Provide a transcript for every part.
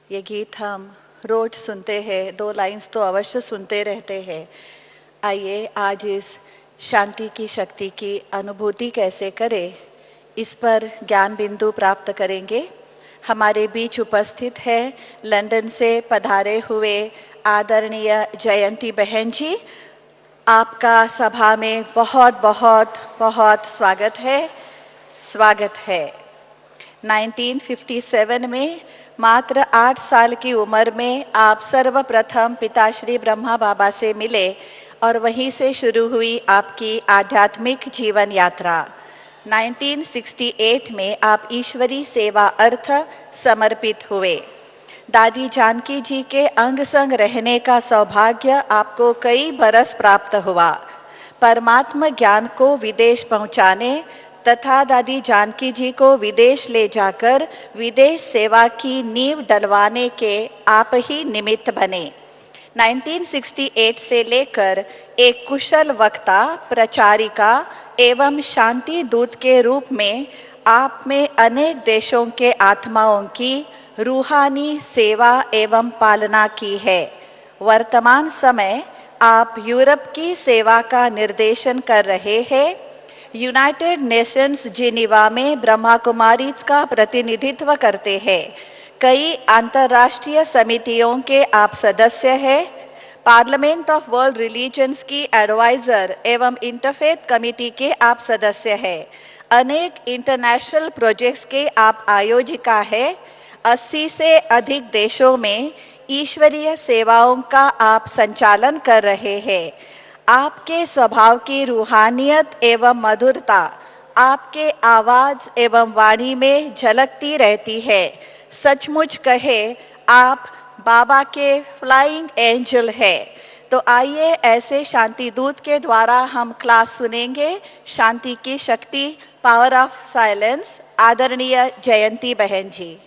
ये गीत हम रोज सुनते हैं, 2 लाइन्स तो अवश्य सुनते रहते हैं। आइए आज इस शांति की शक्ति की अनुभूति कैसे करें, इस पर ज्ञान बिंदु प्राप्त करेंगे। हमारे बीच उपस्थित है लंदन से पधारे हुए आदरणीय जयंती बहन जी। आपका सभा में बहुत बहुत बहुत स्वागत है, स्वागत है। 1957 में मात्र 8 साल की उम्र में आप सर्वप्रथम पिताश्री ब्रह्मा बाबा से मिले और वहीं से शुरू हुई आपकी आध्यात्मिक जीवन यात्रा। 1968 में आप ईश्वरी सेवा अर्थ समर्पित हुए। दादी जानकी जी के अंग संग रहने का सौभाग्य आपको कई बरस प्राप्त हुआ। परमात्मा ज्ञान को विदेश पहुंचाने तथा दादी जानकी जी को विदेश ले जाकर विदेश सेवा की नींव डलवाने के आप ही निमित्त बने। 1968 से लेकर एक कुशल वक्ता, प्रचारिका एवं शांति दूत के रूप में आप में अनेक देशों के आत्माओं की रूहानी सेवा एवं पालना की है। वर्तमान समय आप यूरोप की सेवा का निर्देशन कर रहे हैं। यूनाइटेड नेशंस जिनीवा में ब्रह्मा कुमारीज का प्रतिनिधित्व करते हैं। कई अंतर्राष्ट्रीय समितियों के आप सदस्य हैं। पार्लियामेंट ऑफ वर्ल्ड रिलीजन्स की एडवाइजर एवं इंटरफेथ कमेटी के आप सदस्य हैं। अनेक इंटरनेशनल प्रोजेक्ट्स के आप आयोजिका हैं। 80 से अधिक देशों में ईश्वरीय सेवाओं का आप संचालन कर रहे हैं। आपके स्वभाव की रूहानियत एवं मधुरता आपके आवाज एवं वाणी में झलकती रहती है। सचमुच कहे आप बाबा के फ्लाइंग एंजल है। तो आइए ऐसे शांति दूत के द्वारा हम क्लास सुनेंगे, शांति की शक्ति, पावर ऑफ साइलेंस। आदरणीय जयंती बहन जी।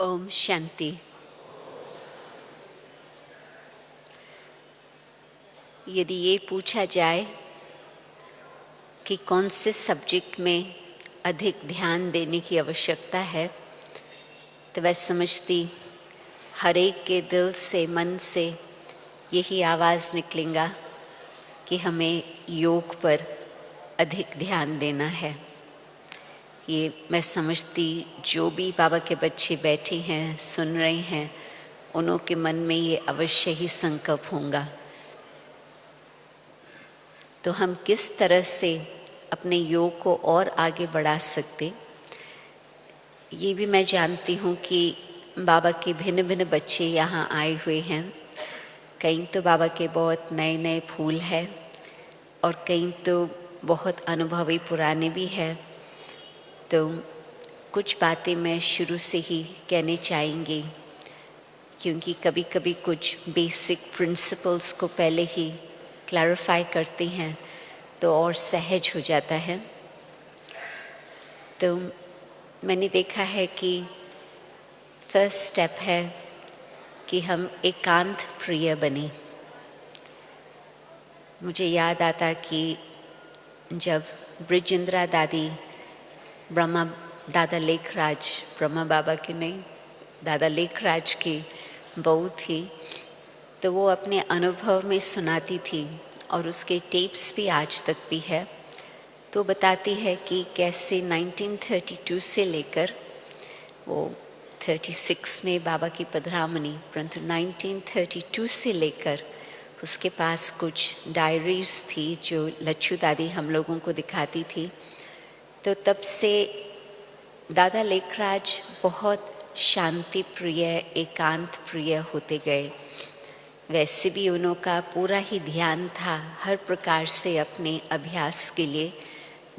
ओम शांति। यदि ये पूछा जाए कि कौन से सब्जेक्ट में अधिक ध्यान देने की आवश्यकता है, तो वह समझती हर एक के दिल से, मन से यही आवाज़ निकलेगा कि हमें योग पर अधिक ध्यान देना है। ये मैं समझती जो भी बाबा के बच्चे बैठे हैं, सुन रहे हैं, उन्हों के मन में ये अवश्य ही संकल्प होगा। तो हम किस तरह से अपने योग को और आगे बढ़ा सकते, ये भी मैं जानती हूँ कि बाबा के भिन्न भिन्न बच्चे यहाँ आए हुए हैं। कई तो बाबा के बहुत नए नए फूल हैं और कई तो बहुत अनुभवी पुराने भी हैं। तो कुछ बातें मैं शुरू से ही कहने चाहेंगी, क्योंकि कभी कभी कुछ बेसिक प्रिंसिपल्स को पहले ही क्लैरिफाई करते हैं तो और सहज हो जाता है। तो मैंने देखा है कि फर्स्ट स्टेप है कि हम एकांत प्रिय बने। मुझे याद आता कि जब ब्रिजेंद्रा दादी ब्रह्मा दादा लेखराज, ब्रह्मा बाबा की नहीं, दादा लेखराज की बहू थी, तो वो अपने अनुभव में सुनाती थी और उसके टेप्स भी आज तक भी है। तो बताती है कि कैसे 1932 से लेकर वो 36 में बाबा की पधरामनी, परंतु 1932 से लेकर उसके पास कुछ डायरीज थी जो लच्छू दादी हम लोगों को दिखाती थी। तो तब से दादा लेखराज बहुत शांति प्रिय, एकांत प्रिय होते गए। वैसे भी उन्हों का पूरा ही ध्यान था हर प्रकार से अपने अभ्यास के लिए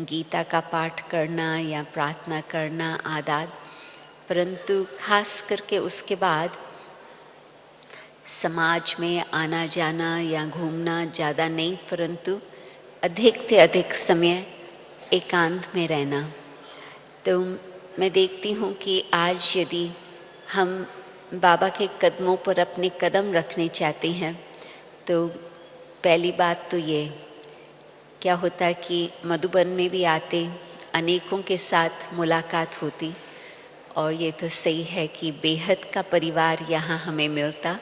गीता का पाठ करना या प्रार्थना करना आदाद, परंतु खास करके उसके बाद समाज में आना जाना या घूमना ज़्यादा नहीं, परंतु अधिक से अधिक समय एकांत में रहना। तो मैं देखती हूँ कि आज यदि हम बाबा के कदमों पर अपने कदम रखने चाहते हैं, तो पहली बात तो ये क्या होता कि मधुबन में भी आते अनेकों के साथ मुलाकात होती, और ये तो सही है कि बेहद का परिवार यहाँ हमें मिलता।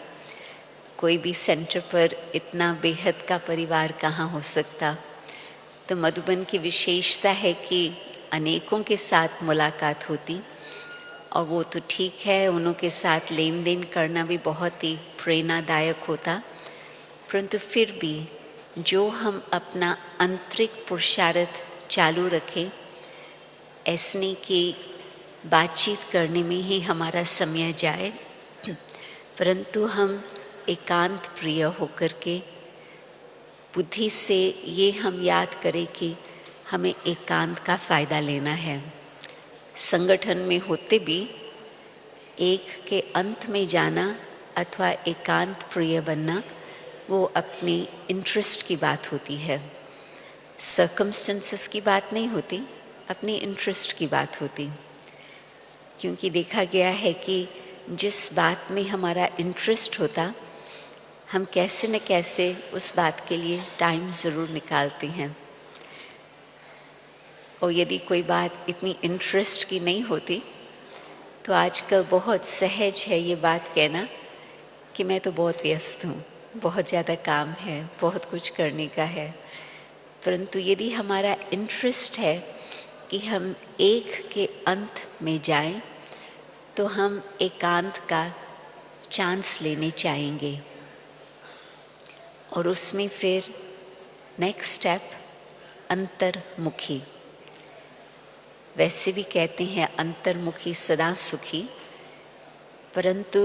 कोई भी सेंटर पर इतना बेहद का परिवार कहाँ हो सकता। तो मधुबन की विशेषता है कि अनेकों के साथ मुलाकात होती, और वो तो ठीक है, उन्हों के साथ लेन देन करना भी बहुत ही प्रेरणादायक होता, परंतु फिर भी जो हम अपना आंतरिक पुरुषार्थ चालू रखें, ऐसे नहीं कि बातचीत करने में ही हमारा समय जाए, परंतु हम एकांत प्रिय होकर के बुद्धि से ये हम याद करें कि हमें एकांत का फ़ायदा लेना है। संगठन में होते भी एक के अंत में जाना अथवा एकांत प्रिय बनना, वो अपने इंटरेस्ट की बात होती है, सर्कमस्टेंसेस की बात नहीं होती, अपनी इंटरेस्ट की बात होती। क्योंकि देखा गया है कि जिस बात में हमारा इंटरेस्ट होता, हम कैसे न कैसे उस बात के लिए टाइम ज़रूर निकालते हैं। और यदि कोई बात इतनी इंटरेस्ट की नहीं होती, तो आजकल बहुत सहज है ये बात कहना कि मैं तो बहुत व्यस्त हूँ, बहुत ज़्यादा काम है, बहुत कुछ करने का है। परंतु यदि हमारा इंटरेस्ट है कि हम एक के अंत में जाएं, तो हम एकांत का चांस लेने चाहेंगे। और उसमें फिर नेक्स्ट स्टेप अंतर्मुखी। वैसे भी कहते हैं अंतर्मुखी सदा सुखी, परंतु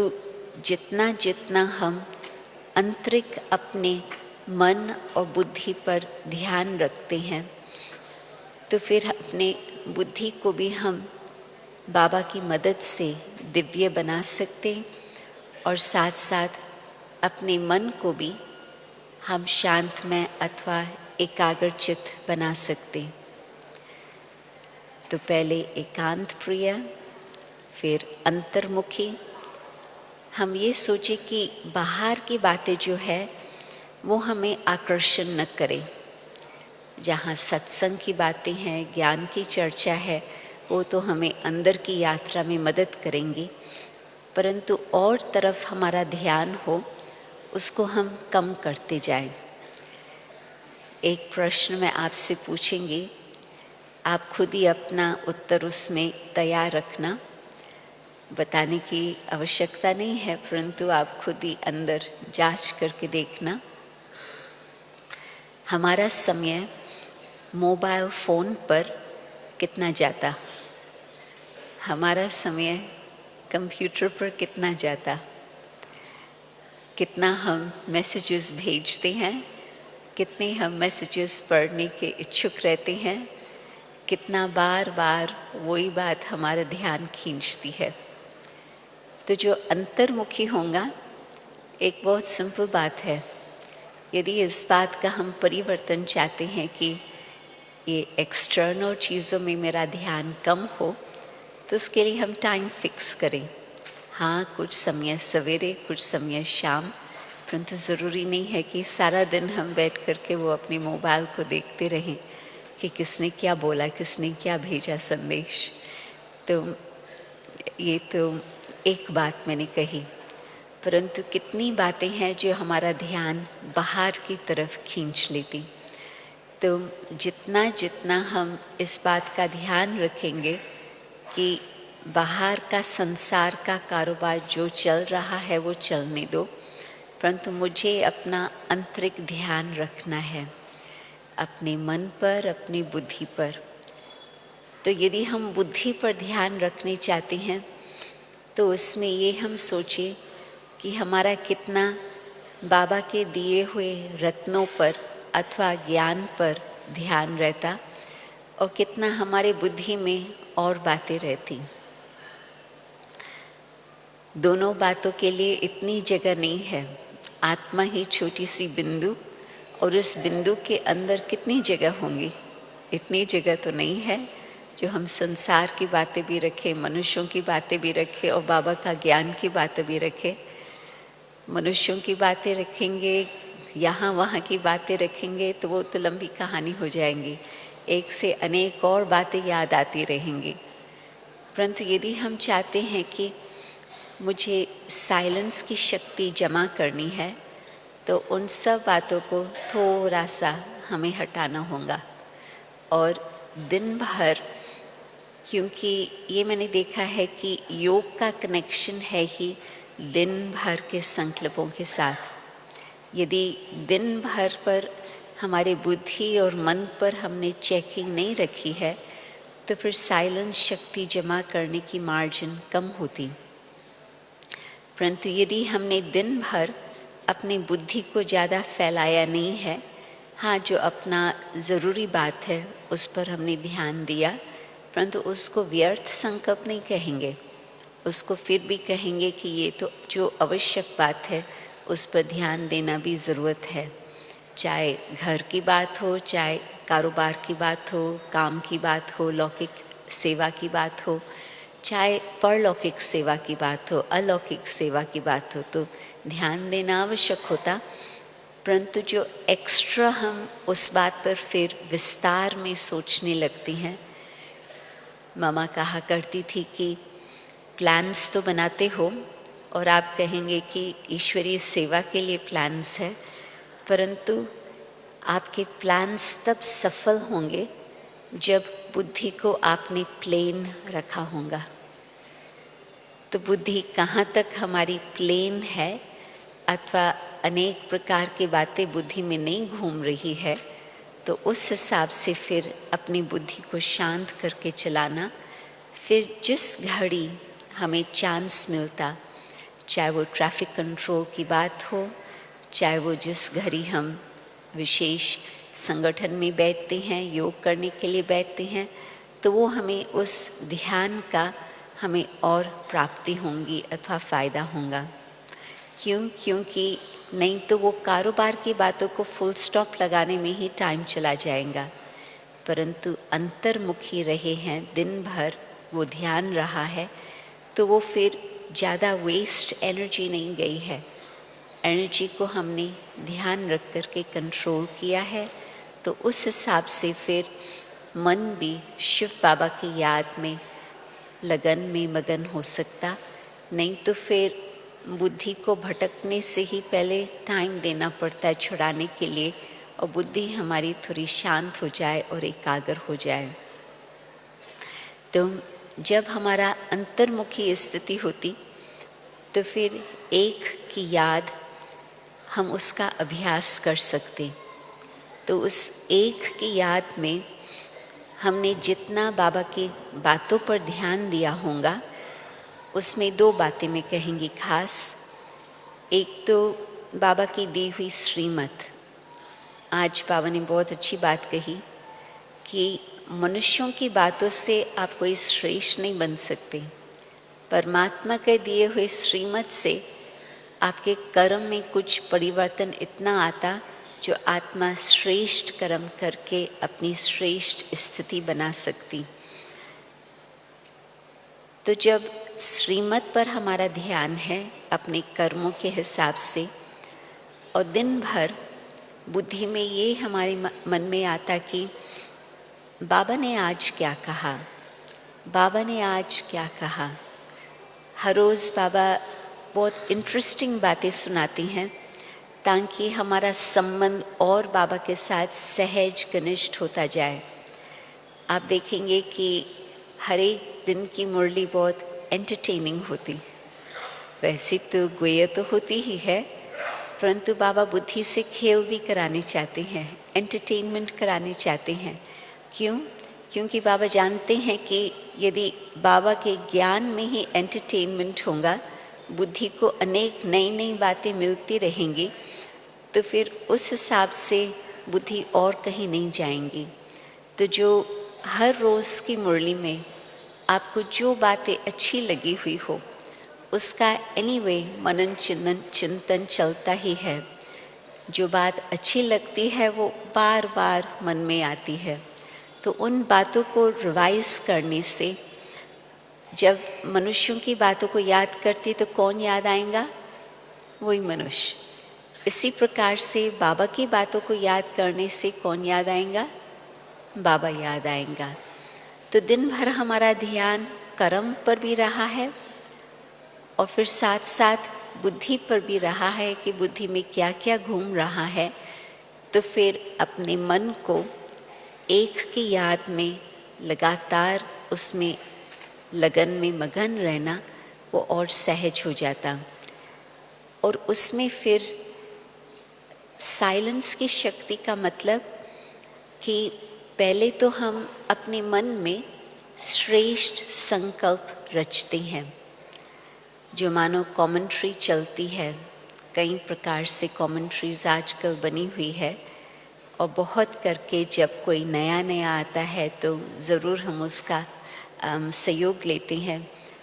जितना जितना हम आंतरिक अपने मन और बुद्धि पर ध्यान रखते हैं, तो फिर अपने बुद्धि को भी हम बाबा की मदद से दिव्य बना सकते, और साथ साथ अपने मन को भी हम शांतमय अथवा एकाग्रचित बना सकते। तो पहले एकांत प्रिय, फिर अंतर्मुखी। हम ये सोचे कि बाहर की बातें जो है वो हमें आकर्षण न करे। जहाँ सत्संग की बातें हैं, ज्ञान की चर्चा है, वो तो हमें अंदर की यात्रा में मदद करेंगी, परंतु और तरफ हमारा ध्यान हो, उसको हम कम करते जाएं। एक प्रश्न मैं आपसे पूछूंगी, आप खुद ही अपना उत्तर उसमें तैयार रखना। बताने की आवश्यकता नहीं है, परंतु आप खुद ही अंदर जांच करके देखना। हमारा समय मोबाइल फ़ोन पर कितना जाता, हमारा समय कंप्यूटर पर कितना जाता, कितना हम मैसेजेस भेजते हैं, कितने हम मैसेजेस पढ़ने के इच्छुक रहते हैं, कितना बार बार वही बात हमारा ध्यान खींचती है। तो जो अंतर्मुखी होगा, एक बहुत सिंपल बात है, यदि इस बात का हम परिवर्तन चाहते हैं कि ये एक्सटर्नल चीज़ों में मेरा ध्यान कम हो, तो उसके लिए हम टाइम फिक्स करें। हाँ, कुछ समय सवेरे, कुछ समय शाम, परंतु ज़रूरी नहीं है कि सारा दिन हम बैठ करके वो अपने मोबाइल को देखते रहें कि किसने क्या बोला, किसने क्या भेजा संदेश। तो ये तो एक बात मैंने कही, परंतु कितनी बातें हैं जो हमारा ध्यान बाहर की तरफ खींच लेती। तो जितना जितना हम इस बात का ध्यान रखेंगे कि बाहर का संसार का कारोबार जो चल रहा है वो चलने दो, परंतु मुझे अपना आंतरिक ध्यान रखना है अपने मन पर, अपनी बुद्धि पर। तो यदि हम बुद्धि पर ध्यान रखने चाहते हैं, तो उसमें ये हम सोचें कि हमारा कितना बाबा के दिए हुए रत्नों पर अथवा ज्ञान पर ध्यान रहता, और कितना हमारे बुद्धि में और बातें रहती। दोनों बातों के लिए इतनी जगह नहीं है। आत्मा ही छोटी सी बिंदु, और उस बिंदु के अंदर कितनी जगह होंगी, इतनी जगह तो नहीं है जो हम संसार की बातें भी रखें, मनुष्यों की बातें भी रखें और बाबा का ज्ञान की बातें भी रखें। मनुष्यों की बातें रखेंगे, यहाँ वहाँ की बातें रखेंगे तो वो तो लंबी कहानी हो जाएंगी, एक से अनेक और बातें याद आती रहेंगी। परंतु यदि हम चाहते हैं कि मुझे साइलेंस की शक्ति जमा करनी है, तो उन सब बातों को थोड़ा सा हमें हटाना होगा। और दिन भर, क्योंकि ये मैंने देखा है कि योग का कनेक्शन है ही दिन भर के संकल्पों के साथ। यदि दिन भर पर हमारे बुद्धि और मन पर हमने चेकिंग नहीं रखी है, तो फिर साइलेंस शक्ति जमा करने की मार्जिन कम होती। परंतु यदि हमने दिन भर अपनी बुद्धि को ज़्यादा फैलाया नहीं है, हाँ जो अपना ज़रूरी बात है उस पर हमने ध्यान दिया, परंतु उसको व्यर्थ संकल्प नहीं कहेंगे, उसको फिर भी कहेंगे कि ये तो जो आवश्यक बात है उस पर ध्यान देना भी ज़रूरत है। चाहे घर की बात हो, चाहे कारोबार की बात हो, काम की बात हो, लौकिक सेवा की बात हो, चाहे परलौकिक सेवा की बात हो, अलौकिक सेवा की बात हो, तो ध्यान देना आवश्यक होता। परंतु जो एक्स्ट्रा हम उस बात पर फिर विस्तार में सोचने लगती हैं। मामा कहा करती थी कि प्लान्स तो बनाते हो और आप कहेंगे कि ईश्वरीय सेवा के लिए प्लान्स है, परंतु आपके प्लान्स तब सफल होंगे जब बुद्धि को आपने प्लेन रखा होगा। तो बुद्धि कहाँ तक हमारी प्लेन है अथवा अनेक प्रकार की बातें बुद्धि में नहीं घूम रही है, तो उस हिसाब से फिर अपनी बुद्धि को शांत करके चलाना। फिर जिस घड़ी हमें चांस मिलता, चाहे वो ट्रैफिक कंट्रोल की बात हो, चाहे वो जिस घड़ी हम विशेष संगठन में बैठते हैं, योग करने के लिए बैठते हैं, तो वो हमें उस ध्यान का हमें और प्राप्ति होंगी अथवा फ़ायदा होगा। क्योंकि नहीं तो वो कारोबार की बातों को फुल स्टॉप लगाने में ही टाइम चला जाएगा। परंतु अंतर्मुखी रहे हैं दिन भर, वो ध्यान रहा है, तो वो फिर ज़्यादा वेस्ट एनर्जी नहीं गई है। एनर्जी को हमने ध्यान रख कर के कंट्रोल किया है, तो उस हिसाब से फिर मन भी शिव बाबा की याद में लगन में मगन हो सकता। नहीं तो फिर बुद्धि को भटकने से ही पहले टाइम देना पड़ता है छुड़ाने के लिए, और बुद्धि हमारी थोड़ी शांत हो जाए और एकाग्र हो जाए। तो जब हमारा अंतर्मुखी स्थिति होती, तो फिर एक की याद हम उसका अभ्यास कर सकते। तो उस एक की याद में हमने जितना बाबा की बातों पर ध्यान दिया होगा, उसमें दो बातें मैं कहेंगी खास। एक तो बाबा की दी हुई श्रीमत। आज बाबा ने बहुत अच्छी बात कही कि मनुष्यों की बातों से आप कोई श्रेष्ठ नहीं बन सकते। परमात्मा के दिए हुए श्रीमत से आपके कर्म में कुछ परिवर्तन इतना आता, जो आत्मा श्रेष्ठ कर्म करके अपनी श्रेष्ठ स्थिति बना सकती। तो जब श्रीमत पर हमारा ध्यान है अपने कर्मों के हिसाब से, और दिन भर बुद्धि में ये हमारे मन में आता कि बाबा ने आज क्या कहा, बाबा ने आज क्या कहा। हर रोज़ बाबा बहुत इंटरेस्टिंग बातें सुनाती हैं, ताकि हमारा संबंध और बाबा के साथ सहज घनिष्ठ होता जाए। आप देखेंगे कि हर एक दिन की मुरली बहुत एंटरटेनिंग होती। वैसे तो गुया तो होती ही है, परंतु बाबा बुद्धि से खेल भी कराने चाहते हैं, एंटरटेनमेंट कराने चाहते हैं। क्यों? क्योंकि बाबा जानते हैं कि यदि बाबा के ज्ञान में ही एंटरटेनमेंट होगा, बुद्धि को अनेक नई नई बातें मिलती रहेंगी, तो फिर उस हिसाब से बुद्धि और कहीं नहीं जाएंगी। तो जो हर रोज़ की मुरली में आपको जो बातें अच्छी लगी हुई हो, उसका एनीवे मनन चिंतन चलता ही है। जो बात अच्छी लगती है वो बार बार मन में आती है। तो उन बातों को रिवाइज करने से जब मनुष्यों की बातों को याद करती, तो कौन याद आएगा? वही मनुष्य। इसी प्रकार से बाबा की बातों को याद करने से कौन याद आएगा? बाबा याद आएगा। तो दिन भर हमारा ध्यान कर्म पर भी रहा है और फिर साथ साथ बुद्धि पर भी रहा है कि बुद्धि में क्या क्या घूम रहा है। तो फिर अपने मन को एक की याद में लगातार उसमें लगन में मगन रहना वो और सहज हो जाता। और उसमें फिर साइलेंस की शक्ति का मतलब कि पहले तो हम अपने मन में श्रेष्ठ संकल्प रचते हैं, जो मानो कमेंट्री चलती है। कई प्रकार से कमेंट्रीज आजकल बनी हुई है और बहुत करके जब कोई नया नया आता है तो ज़रूर हम उसका सहयोग लेते हैं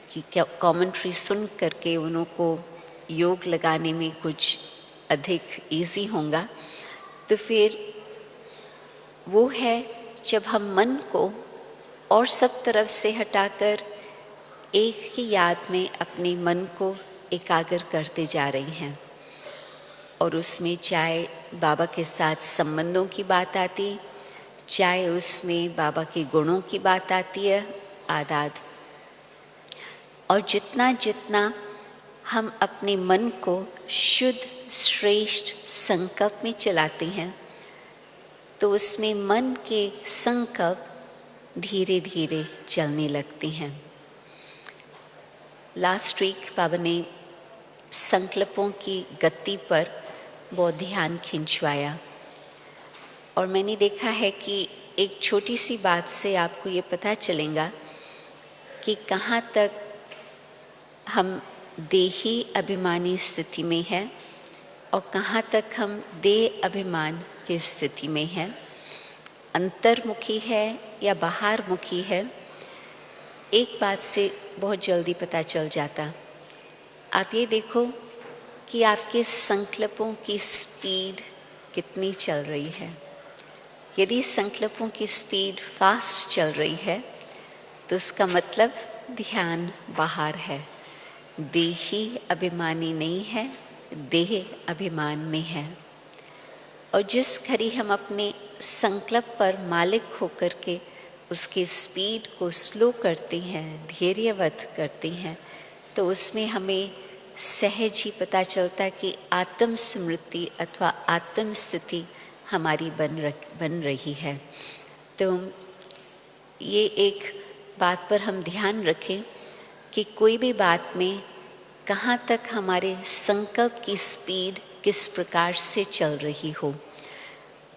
कि क्या कमेंट्री सुन करके उनको योग लगाने में कुछ अधिक इजी होगा। तो फिर वो है जब हम मन को और सब तरफ से हटाकर एक ही याद में अपने मन को एकाग्र करते जा रही हैं। और उसमें चाहे बाबा के साथ संबंधों की बात आती, चाहे उसमें बाबा के गुणों की बात आती है आदाद। और जितना जितना हम अपने मन को शुद्ध श्रेष्ठ संकल्प में चलाते हैं तो उसमें मन के संकल्प धीरे धीरे चलने लगते हैं। लास्ट वीक बाबा ने संकल्पों की गति पर बहुत ध्यान खिंचवाया और मैंने देखा है कि एक छोटी सी बात से आपको ये पता चलेगा कि कहाँ तक हम देही अभिमानी स्थिति में हैं और कहाँ तक हम देह अभिमान की स्थिति में हैं, अंतर्मुखी है या बाहरमुखी है। एक बात से बहुत जल्दी पता चल जाता। आप ये देखो कि आपके संकल्पों की स्पीड कितनी चल रही है। यदि संकल्पों की स्पीड फास्ट चल रही है तो उसका मतलब ध्यान बाहर है, देही अभिमानी नहीं है, देह अभिमान में है। और जिस घड़ी हम अपने संकल्प पर मालिक होकर के उसके स्पीड को स्लो करते हैं, धैर्यवत करते हैं, तो उसमें हमें सहज ही पता चलता है कि आत्म स्मृति अथवा आत्म स्थिति हमारी बन रही है। तो ये एक बात पर हम ध्यान रखें कि कोई भी बात में कहाँ तक हमारे संकल्प की स्पीड किस प्रकार से चल रही हो।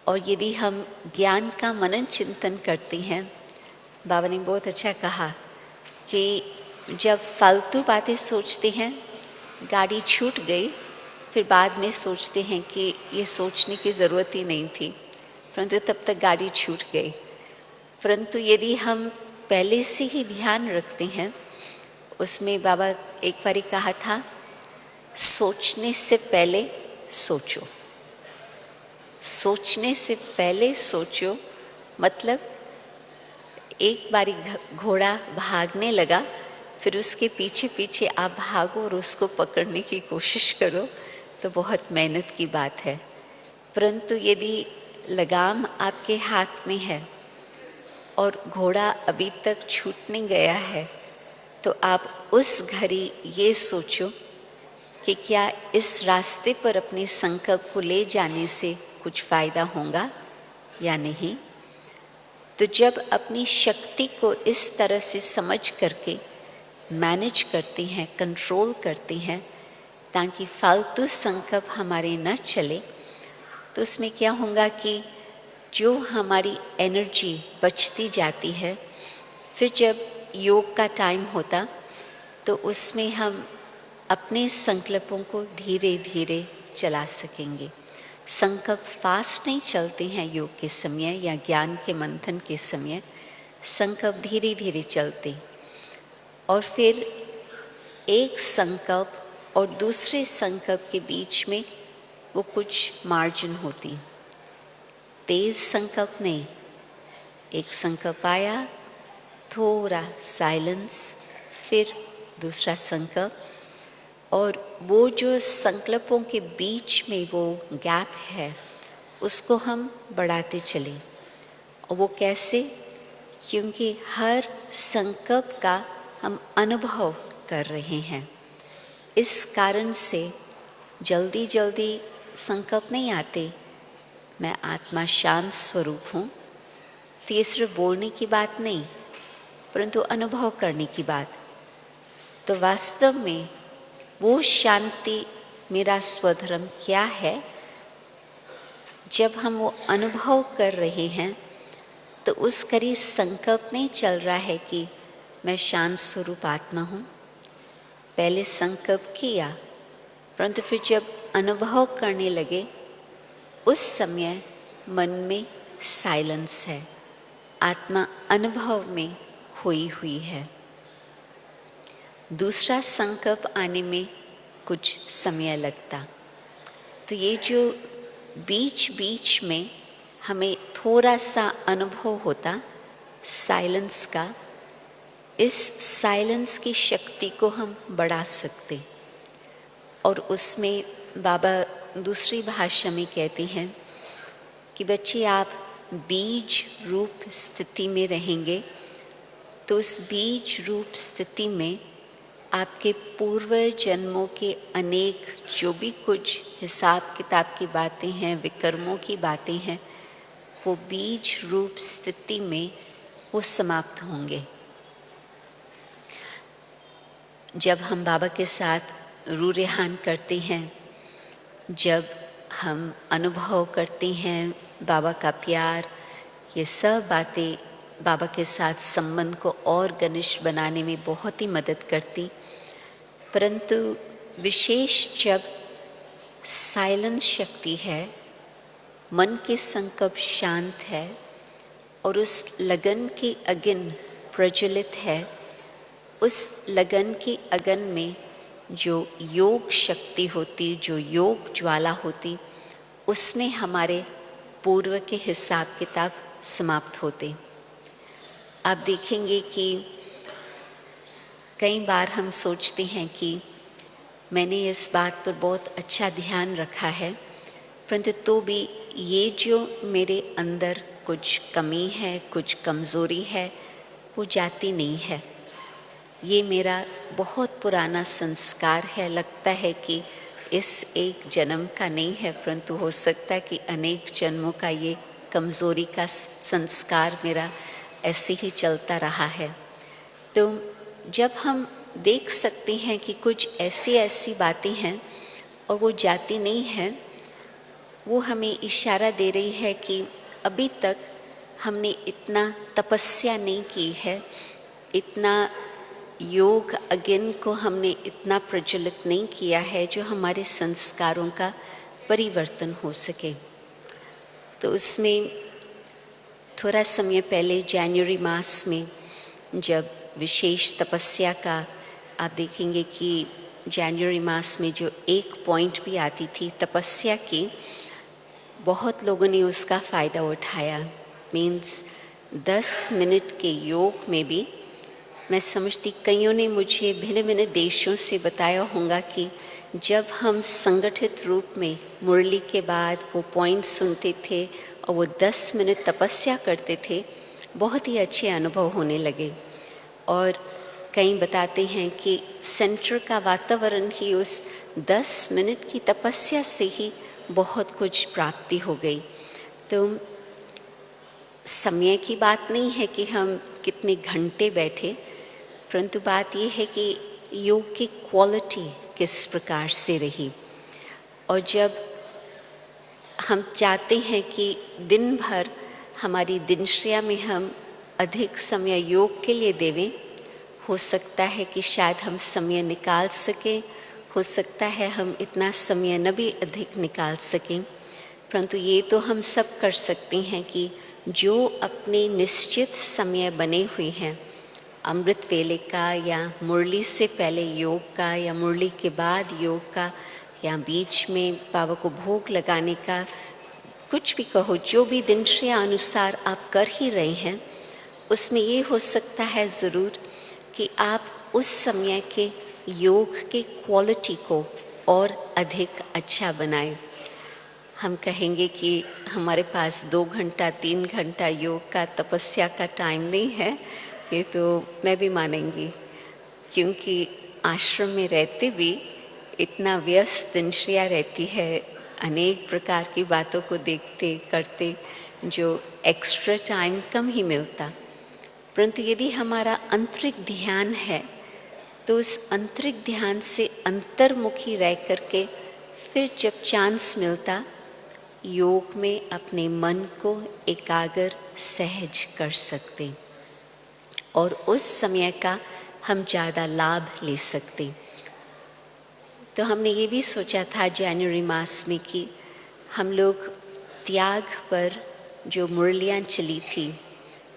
और यदि हम ज्ञान का मनन चिंतन करते हैं, बाबा ने बहुत अच्छा कहा कि जब फालतू बातें सोचते हैं, गाड़ी छूट गई, फिर बाद में सोचते हैं कि ये सोचने की ज़रूरत ही नहीं थी, परंतु तब तक गाड़ी छूट गई। परंतु यदि हम पहले से ही ध्यान रखते हैं, उसमें बाबा एक बारी कहा था, सोचने से पहले सोचो। सोचने से पहले सोचो मतलब एक बारी घोड़ा भागने लगा, फिर उसके पीछे पीछे आप भागो और उसको पकड़ने की कोशिश करो तो बहुत मेहनत की बात है। परंतु यदि लगाम आपके हाथ में है और घोड़ा अभी तक छूट नहीं गया है, तो आप उस घड़ी ये सोचो कि क्या इस रास्ते पर अपने संकल्प को ले जाने से कुछ फ़ायदा होगा या नहीं। तो जब अपनी शक्ति को इस तरह से समझ करके मैनेज करते हैं, कंट्रोल करते हैं, ताकि फालतू संकल्प हमारे न चले, तो उसमें क्या होगा कि जो हमारी एनर्जी बचती जाती है, फिर जब योग का टाइम होता तो उसमें हम अपने संकल्पों को धीरे धीरे चला सकेंगे। संकल्प फास्ट नहीं चलते हैं योग के समय या ज्ञान के मंथन के समय, संकल्प धीरे धीरे चलते। और फिर एक संकल्प और दूसरे संकल्प के बीच में वो कुछ मार्जिन होती। तेज संकल्प नहीं, एक संकल्प आया, थोड़ा साइलेंस, फिर दूसरा संकल्प, और वो जो संकल्पों के बीच में वो गैप है उसको हम बढ़ाते चलें। और वो कैसे? क्योंकि हर संकल्प का हम अनुभव कर रहे हैं। इस कारण से जल्दी जल्दी संकल्प नहीं आते, मैं आत्मा शांत स्वरूप हूँ। तो ये सिर्फ बोलने की बात नहीं, परंतु अनुभव करने की बात। तो वास्तव में वो शांति मेरा स्वधर्म क्या है, जब हम वो अनुभव कर रहे हैं तो उस करीब संकल्प नहीं चल रहा है कि मैं शांत स्वरूप आत्मा हूँ। पहले संकल्प किया, परंतु फिर जब अनुभव करने लगे उस समय मन में साइलेंस है, आत्मा अनुभव में खोई हुई है। दूसरा संकल्प आने में कुछ समय लगता। तो ये जो बीच बीच में हमें थोड़ा सा अनुभव होता साइलेंस का, इस साइलेंस की शक्ति को हम बढ़ा सकते। और उसमें बाबा दूसरी भाषा में कहते हैं कि बच्चे आप बीज रूप स्थिति में रहेंगे तो उस बीज रूप स्थिति में आपके पूर्व जन्मों के अनेक जो भी कुछ हिसाब किताब की बातें हैं, विकर्मों की बातें हैं, वो बीज रूप स्थिति में वो समाप्त होंगे। जब हम बाबा के साथ रूरेहान करते हैं, जब हम अनुभव करते हैं बाबा का प्यार, ये सब बातें बाबा के साथ संबंध को और घनिष्ठ बनाने में बहुत ही मदद करती। परंतु विशेष जब साइलेंस शक्ति है, मन के संकल्प शांत है और उस लगन की अग्नि प्रज्वलित है, उस लगन की अग्नि में जो योग शक्ति होती, जो योग ज्वाला होती, उसमें हमारे पूर्व के हिसाब किताब समाप्त होते। आप देखेंगे कि कई बार हम सोचते हैं कि मैंने इस बात पर बहुत अच्छा ध्यान रखा है, परंतु तो भी ये जो मेरे अंदर कुछ कमी है, कुछ कमज़ोरी है, वो जाती नहीं है। ये मेरा बहुत पुराना संस्कार है, लगता है कि इस एक जन्म का नहीं है, परंतु हो सकता है कि अनेक जन्मों का ये कमज़ोरी का संस्कार मेरा ऐसे ही चलता रहा है। तो जब हम देख सकते हैं कि कुछ ऐसी बातें हैं और वो जाती नहीं हैं, वो हमें इशारा दे रही है कि अभी तक हमने इतना तपस्या नहीं की है, इतना योग अग्नि को हमने इतना प्रज्वलित नहीं किया है जो हमारे संस्कारों का परिवर्तन हो सके। तो उसमें थोड़ा समय पहले जनवरी मास में जब विशेष तपस्या का आप देखेंगे कि जनवरी मास में जो एक पॉइंट भी आती थी तपस्या की, बहुत लोगों ने उसका फ़ायदा उठाया। मीन्स 10 मिनट के योग में भी मैं समझती कईयों ने मुझे भिन्न भिन्न देशों से बताया होगा कि जब हम संगठित रूप में मुरली के बाद वो पॉइंट सुनते थे और वो 10 मिनट तपस्या करते थे, बहुत ही अच्छे अनुभव होने लगे। और कई बताते हैं कि सेंटर का वातावरण ही उस 10 मिनट की तपस्या से ही बहुत कुछ प्राप्ति हो गई। तो समय की बात नहीं है कि हम कितने घंटे बैठे, परंतु बात यह है कि योग की क्वालिटी किस प्रकार से रही। और जब हम चाहते हैं कि दिन भर हमारी दिनचर्या में हम अधिक समय योग के लिए देवें, हो सकता है कि शायद हम समय निकाल सकें, हो सकता है हम इतना समय न भी अधिक निकाल सकें, परंतु ये तो हम सब कर सकते हैं कि जो अपने निश्चित समय बने हुए हैं, अमृत वेले का या मुरली से पहले योग का या मुरली के बाद योग का या बीच में बाबा को भोग लगाने का, कुछ भी कहो, जो भी दिनचर्या अनुसार आप कर ही रहे हैं, उसमें ये हो सकता है ज़रूर कि आप उस समय के योग के क्वालिटी को और अधिक अच्छा बनाए। हम कहेंगे कि हमारे पास 2 घंटा 3 घंटा योग का तपस्या का टाइम नहीं है, ये तो मैं भी मानेंगी, क्योंकि आश्रम में रहते भी इतना व्यस्त दिनचर्या रहती है, अनेक प्रकार की बातों को देखते करते जो एक्स्ट्रा टाइम कम ही मिलता। परंतु यदि हमारा आंतरिक ध्यान है तो उस आंतरिक ध्यान से अंतर्मुखी रह करके फिर जब चांस मिलता, योग में अपने मन को एकाग्र सहज कर सकते और उस समय का हम ज़्यादा लाभ ले सकते। तो हमने ये भी सोचा था जनवरी मास में कि हम लोग त्याग पर जो मुरलियाँ चली थी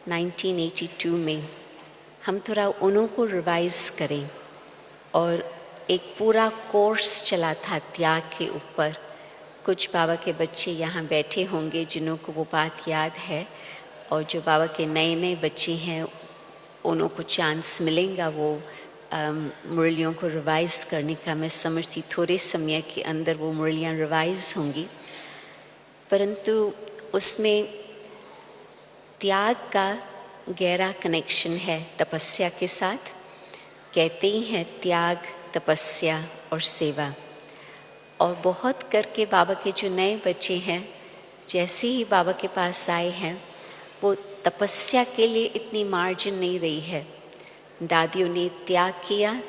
1982 में, हम थोड़ा उन्हों को रिवाइज करें। और एक पूरा कोर्स चला था त्याग के ऊपर। कुछ बाबा के बच्चे यहाँ बैठे होंगे जिन्हों को वो बात याद है, और जो बाबा के नए नए बच्चे हैं उन्हों को चांस मिलेगा वो मुरलियों को रिवाइज करने का। मैं समझती थोड़े समय के अंदर वो मुरलियाँ रिवाइज होंगी, परंतु उसमें त्याग का गहरा कनेक्शन है तपस्या के साथ। कहते ही हैं त्याग, तपस्या और सेवा। और बहुत करके बाबा के जो नए बच्चे हैं, जैसे ही बाबा के पास आए हैं, वो तपस्या के लिए इतनी मार्जिन नहीं रही है। दादियों ने त्याग किया,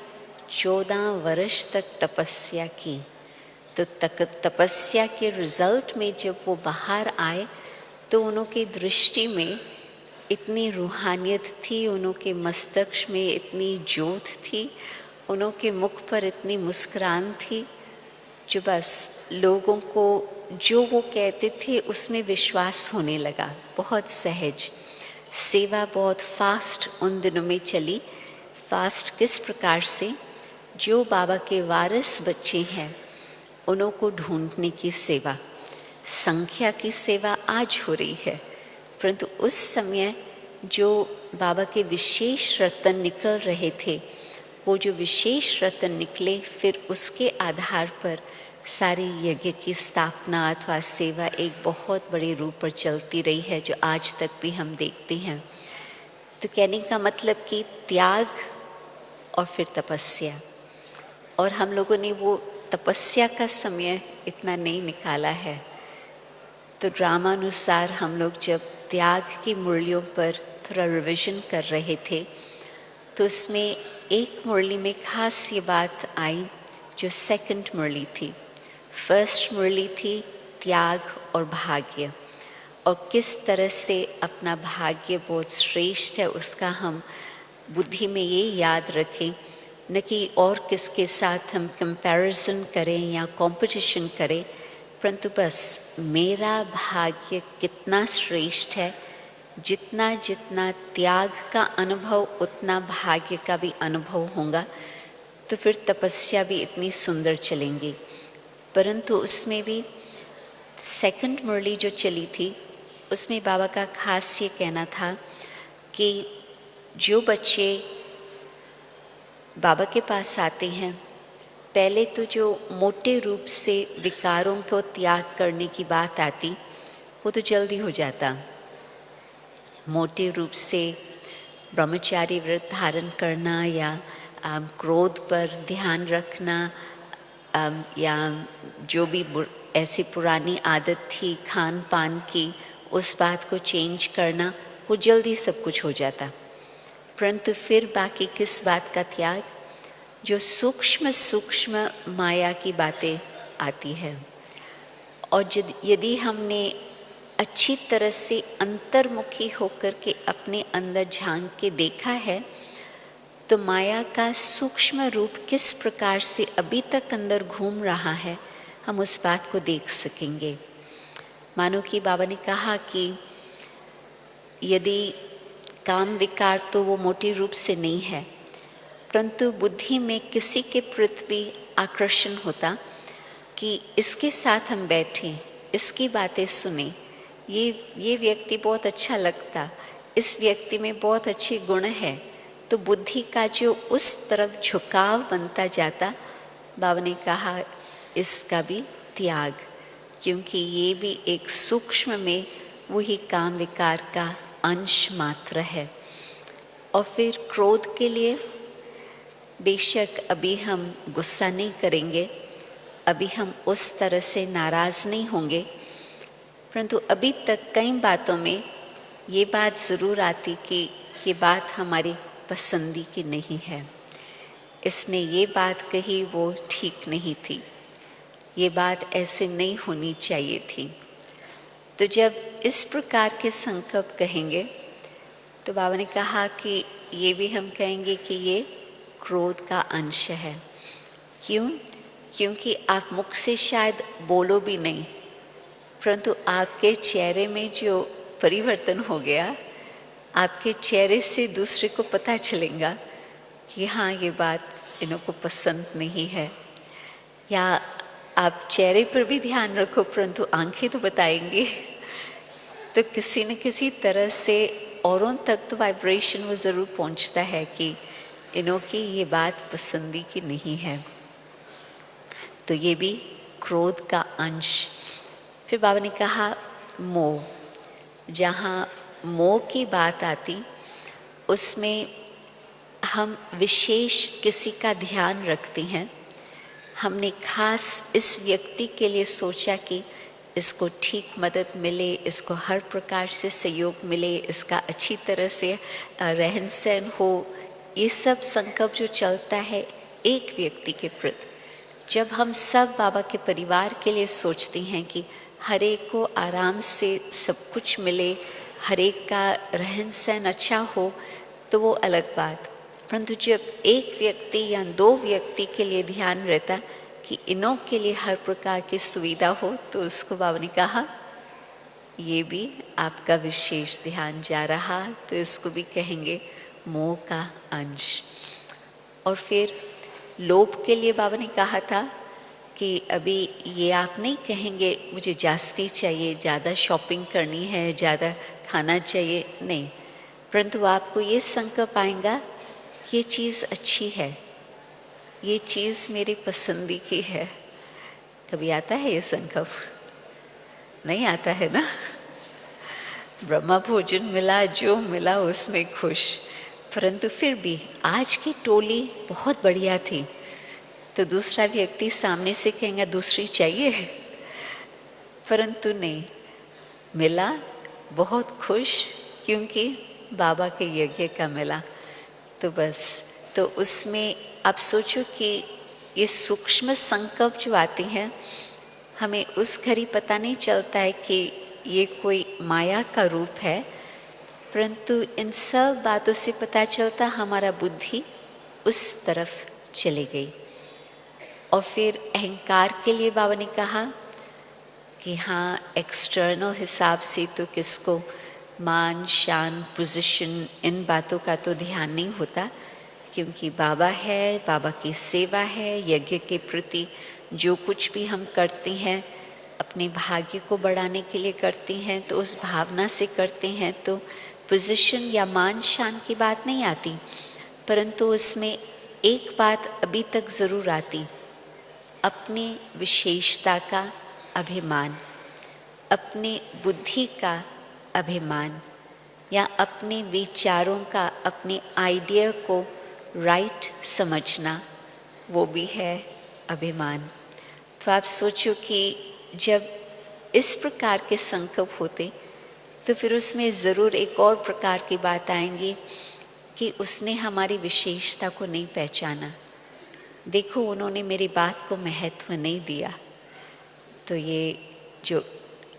14 वर्ष तक तपस्या की, तो तपस्या के रिजल्ट में जब वो बाहर आए तो उनकी दृष्टि में इतनी रूहानियत थी, उनके मस्तिष्क में इतनी ज्योत थी, उनके मुख पर इतनी मुस्कुराहट थी, जो बस लोगों को जो वो कहते थे उसमें विश्वास होने लगा। बहुत सहज सेवा, बहुत फास्ट उन दिनों में चली। फास्ट किस प्रकार से, जो बाबा के वारिस बच्चे हैं उन्हों को ढूंढने की सेवा, संख्या की सेवा आज हो रही है, परंतु उस समय जो बाबा के विशेष रत्न निकल रहे थे, वो जो विशेष रत्न निकले, फिर उसके आधार पर सारी यज्ञ की स्थापना अथवा सेवा एक बहुत बड़े रूप पर चलती रही है, जो आज तक भी हम देखते हैं। तो कहने का मतलब कि त्याग और फिर तपस्या, और हम लोगों ने वो तपस्या का समय इतना नहीं निकाला है। तो ड्रामानुसार हम लोग जब त्याग की मुरलियों पर थोड़ा रिवीजन कर रहे थे, तो उसमें एक मुरली में खास ये बात आई जो सेकंड मुरली थी। फर्स्ट मुरली थी त्याग और भाग्य, और किस तरह से अपना भाग्य बहुत श्रेष्ठ है उसका हम बुद्धि में ये याद रखें, न कि और किसके साथ हम कंपैरिजन करें या कंपटीशन करें, परंतु बस मेरा भाग्य कितना श्रेष्ठ है, जितना जितना त्याग का अनुभव उतना भाग्य का भी अनुभव होगा, तो फिर तपस्या भी इतनी सुंदर चलेंगी। परंतु उसमें भी सेकंड मुरली जो चली थी, उसमें बाबा का खास ये कहना था कि जो बच्चे बाबा के पास आते हैं, पहले तो जो मोटे रूप से विकारों को त्याग करने की बात आती, वो तो जल्दी हो जाता। मोटे रूप से ब्रह्मचारी व्रत धारण करना या क्रोध पर ध्यान रखना, या जो भी ऐसी पुरानी आदत थी खान पान की, उस बात को चेंज करना, वो जल्दी सब कुछ हो जाता। परंतु फिर बाकी किस बात का त्याग, जो सूक्ष्म सूक्ष्म माया की बातें आती है। और यदि हमने अच्छी तरह से अंतर्मुखी होकर के अपने अंदर झांक के देखा है, तो माया का सूक्ष्म रूप किस प्रकार से अभी तक अंदर घूम रहा है, हम उस बात को देख सकेंगे। मानो कि बाबा ने कहा कि यदि काम विकार तो वो मोटे रूप से नहीं है, परंतु बुद्धि में किसी के प्रति भी आकर्षण होता कि इसके साथ हम बैठें, इसकी बातें सुने, ये व्यक्ति बहुत अच्छा लगता, इस व्यक्ति में बहुत अच्छे गुण है, तो बुद्धि का जो उस तरफ झुकाव बनता जाता, बाबा ने कहा इसका भी त्याग, क्योंकि ये भी एक सूक्ष्म में वही काम विकार का अंश मात्र है। और फिर क्रोध के लिए बेशक अभी हम गुस्सा नहीं करेंगे, अभी हम उस तरह से नाराज़ नहीं होंगे, परंतु अभी तक कई बातों में ये बात ज़रूर आती कि ये बात हमारी पसंदी की नहीं है, इसने ये बात कही वो ठीक नहीं थी, ये बात ऐसे नहीं होनी चाहिए थी। तो जब इस प्रकार के संकल्प कहेंगे तो बाबा ने कहा कि ये भी हम कहेंगे कि ये क्रोध का अंश है। क्यों? क्योंकि आप मुख से शायद बोलो भी नहीं, परंतु आपके चेहरे में जो परिवर्तन हो गया, आपके चेहरे से दूसरे को पता चलेगा कि हाँ ये बात इन्हों को पसंद नहीं है। या आप चेहरे पर भी ध्यान रखो परंतु आंखें तो बताएंगी, तो किसी न किसी तरह से औरों तक तो वाइब्रेशन वो ज़रूर पहुंचता है कि इन्हों की ये बात पसंदी की नहीं है। तो ये भी क्रोध का अंश। फिर बाबा ने कहा मोह, जहाँ मोह की बात आती उसमें हम विशेष किसी का ध्यान रखते हैं, हमने खास इस व्यक्ति के लिए सोचा कि इसको ठीक मदद मिले, इसको हर प्रकार से सहयोग मिले, इसका अच्छी तरह से रहन सहन हो, ये सब संकल्प जो चलता है एक व्यक्ति के प्रति। जब हम सब बाबा के परिवार के लिए सोचते हैं कि हर एक को आराम से सब कुछ मिले, हर एक का रहन सहन अच्छा हो, तो वो अलग बात। परंतु जब एक व्यक्ति या दो व्यक्ति के लिए ध्यान रहता कि इन्हों के लिए हर प्रकार की सुविधा हो, तो उसको बाबा ने कहा ये भी आपका विशेष ध्यान जा रहा, तो इसको भी कहेंगे मोह का अंश। और फिर लोभ के लिए बाबा ने कहा था कि अभी ये आप नहीं कहेंगे मुझे जास्ती चाहिए, ज़्यादा शॉपिंग करनी है, ज़्यादा खाना चाहिए, नहीं, परंतु आपको ये संकल्प आएगा ये चीज़ अच्छी है, ये चीज़ मेरी पसंदी की है। कभी आता है ये संकल्प? नहीं आता है ना। ब्रह्मा भोजन मिला, जो मिला उसमें खुश, परंतु फिर भी आज की टोली बहुत बढ़िया थी, तो दूसरा व्यक्ति सामने से कहेंगे दूसरी चाहिए, परंतु नहीं, मिला बहुत खुश क्योंकि बाबा के यज्ञ का मिला। तो बस, तो उसमें आप सोचो कि ये सूक्ष्म संकल्प जो आती हैं, हमें उस घड़ी पता नहीं चलता है कि ये कोई माया का रूप है, परंतु इन सब बातों से पता चलता हमारा बुद्धि उस तरफ चली गई। और फिर अहंकार के लिए बाबा ने कहा कि हाँ एक्सटर्नल हिसाब से तो किसको मान शान पोजीशन इन बातों का तो ध्यान नहीं होता, क्योंकि बाबा है, बाबा की सेवा है, यज्ञ के प्रति जो कुछ भी हम करते हैं अपने भाग्य को बढ़ाने के लिए करते हैं, तो उस भावना से करते हैं, तो पोजीशन या मान शान की बात नहीं आती, परंतु उसमें एक बात अभी तक ज़रूर आती, अपनी विशेषता का अभिमान, अपनी बुद्धि का अभिमान, या अपने विचारों का, अपने आइडिया को राइट समझना, वो भी है अभिमान। तो आप सोचो कि जब इस प्रकार के संकल्प होते तो फिर उसमें ज़रूर एक और प्रकार की बात आएंगी कि उसने हमारी विशेषता को नहीं पहचाना, देखो उन्होंने मेरी बात को महत्व नहीं दिया। तो ये जो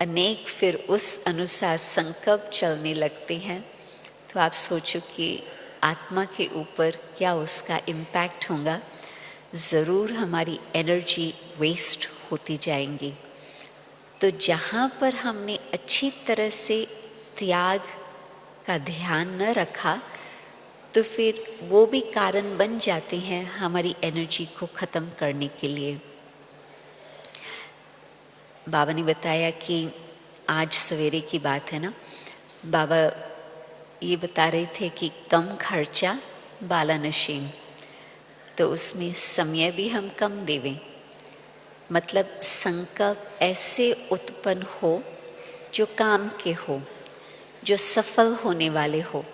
अनेक फिर उस अनुसार संकल्प चलने लगते हैं, तो आप सोचो कि आत्मा के ऊपर क्या उसका इम्पैक्ट होगा। ज़रूर हमारी एनर्जी वेस्ट होती जाएंगी। तो जहाँ पर हमने अच्छी तरह से त्याग का ध्यान न रखा, तो फिर वो भी कारण बन जाते हैं हमारी एनर्जी को ख़त्म करने के लिए। बाबा ने बताया कि आज सवेरे की बात है ना, बाबा ये बता रहे थे कि कम खर्चा बालानशीन, तो उसमें समय भी हम कम देवें। मतलब संकल्प ऐसे उत्पन्न हो जो काम के हो, जो सफल होने वाले हो।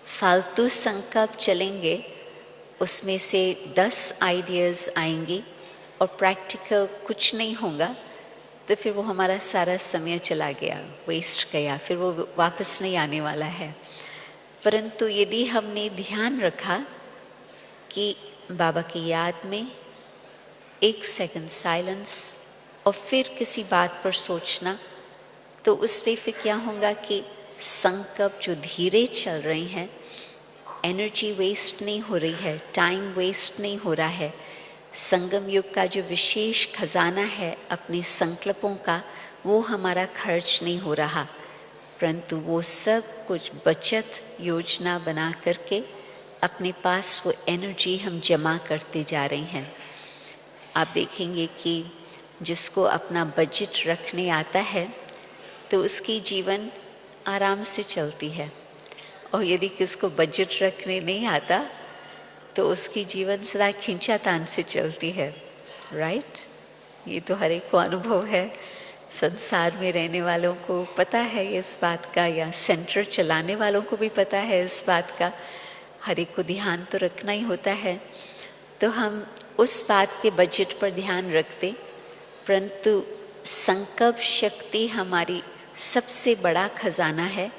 फालतू संकल्प चलेंगे, उसमें से 10 आइडियाज़ आएंगी और प्रैक्टिकल कुछ नहीं होगा, तो फिर वो हमारा सारा समय चला गया, वेस्ट गया, फिर वो वापस नहीं आने वाला है। परंतु यदि हमने ध्यान रखा कि बाबा की याद में 1 सेकंड साइलेंस और फिर किसी बात पर सोचना, तो उससे फिर क्या होगा कि संकल्प जो धीरे चल रहे हैं, एनर्जी वेस्ट नहीं हो रही है, टाइम वेस्ट नहीं हो रहा है। संगम युग का जो विशेष खजाना है अपने संकल्पों का, वो हमारा खर्च नहीं हो रहा, परंतु वो सब कुछ बचत योजना बना करके अपने पास वो एनर्जी हम जमा करते जा रहे हैं। आप देखेंगे कि जिसको अपना बजट रखने आता है तो उसकी जीवन आराम से चलती है, और यदि किसको बजट रखने नहीं आता तो उसकी जीवन सदा खींचातान से चलती है। राइट? ये तो हर एक को अनुभव है, संसार में रहने वालों को पता है इस बात का, या सेंटर चलाने वालों को भी पता है इस बात का। हर एक को ध्यान तो रखना ही होता है। तो हम उस बात के बजट पर ध्यान रखते, परंतु संकल्प शक्ति हमारी सबसे बड़ा खजाना है।